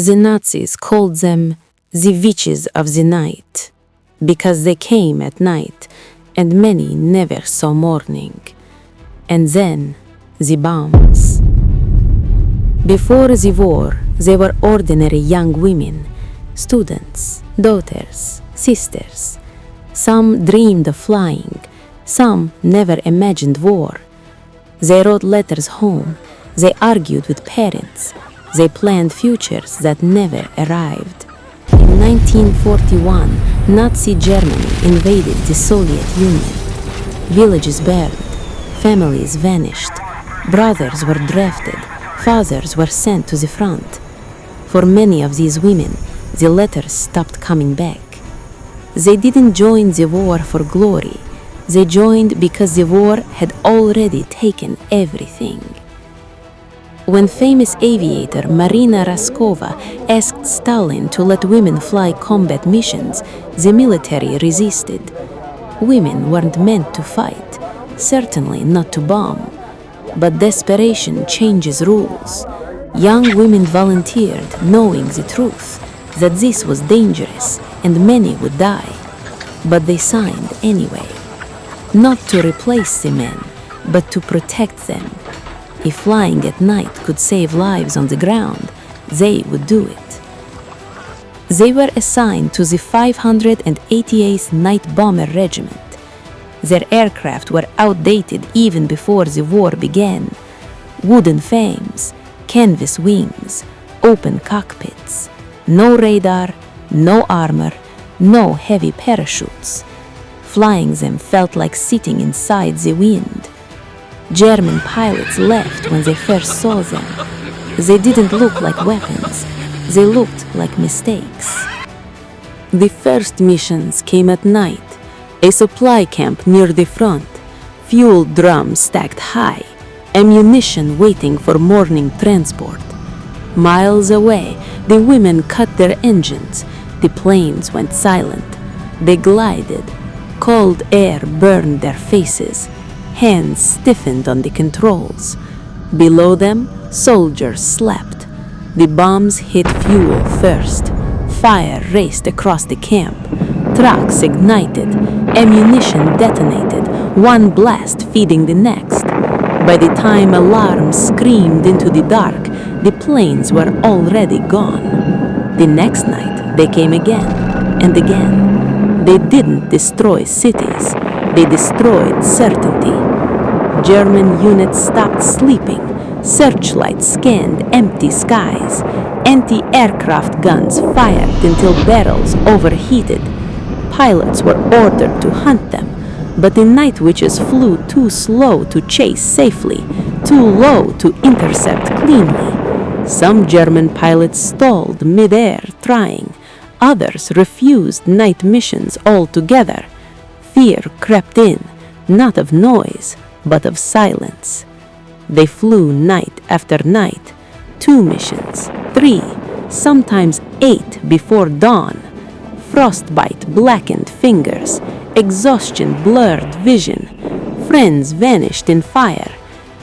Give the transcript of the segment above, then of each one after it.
The Nazis called them the witches of the night, because they came at night, and many never saw morning. And then the bombs. Before the war, they were ordinary young women, students, daughters, sisters. Some dreamed of flying, some never imagined war. They wrote letters home, they argued with parents, they planned futures that never arrived. In 1941, Nazi Germany invaded the Soviet Union. Villages burned, families vanished, brothers were drafted, fathers were sent to the front. For many of these women, the letters stopped coming back. They didn't join the war for glory. They joined because the war had already taken everything. When famous aviator Marina Raskova asked Stalin to let women fly combat missions, the military resisted. Women weren't meant to fight, certainly not to bomb. But desperation changes rules. Young women volunteered, knowing the truth, that this was dangerous and many would die. But they signed anyway. Not to replace the men, but to protect them. If flying at night could save lives on the ground, they would do it. They were assigned to the 588th Night Bomber Regiment. Their aircraft were outdated even before the war began. Wooden frames, canvas wings, open cockpits, no radar, no armor, no heavy parachutes. Flying them felt like sitting inside the wind. German pilots left when they first saw them. They didn't look like weapons, they looked like mistakes. The first missions came at night. A supply camp near the front, fuel drums stacked high, ammunition waiting for morning transport. Miles away, the women cut their engines, the planes went silent. They glided, cold air burned their faces, hands stiffened on the controls. Below them, soldiers slept. The bombs hit fuel first. Fire raced across the camp. Trucks ignited, ammunition detonated, one blast feeding the next. By the time alarms screamed into the dark, the planes were already gone. The next night, they came again and again. They didn't destroy cities, they destroyed certainty. German units stopped sleeping. Searchlights scanned empty skies. Anti-aircraft guns fired until barrels overheated. Pilots were ordered to hunt them, but the night witches flew too slow to chase safely, too low to intercept cleanly. Some German pilots stalled mid-air trying. Others refused night missions altogether. Fear crept in, not of noise, but of silence. They flew night after night, 2 missions, 3, sometimes 8 before dawn. Frostbite blackened fingers, exhaustion blurred vision. Friends vanished in fire.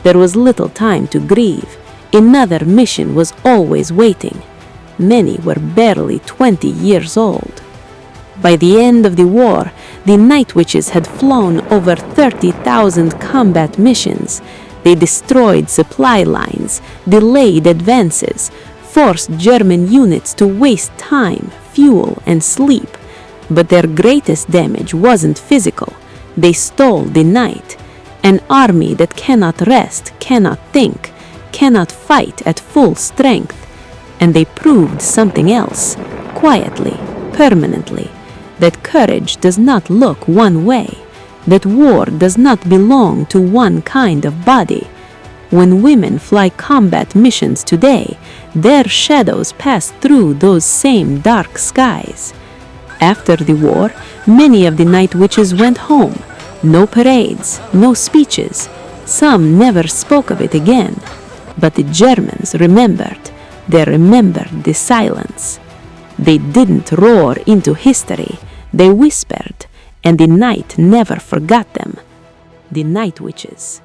There was little time to grieve. Another mission was always waiting. Many were barely 20 years old. By the end of the war, the night witches had flown over 30,000 combat missions. They destroyed supply lines, delayed advances, forced German units to waste time, fuel, and sleep. But their greatest damage wasn't physical. They stole the night. An army that cannot rest, cannot think, cannot fight at full strength. And they proved something else, quietly, permanently, that courage does not look one way, that war does not belong to one kind of body. When women fly combat missions today, their shadows pass through those same dark skies. After the war, many of the night witches went home. No parades, no speeches. Some never spoke of it again. But the Germans remembered. They remembered the silence. They didn't roar into history. They whispered, and the night never forgot them. The night witches.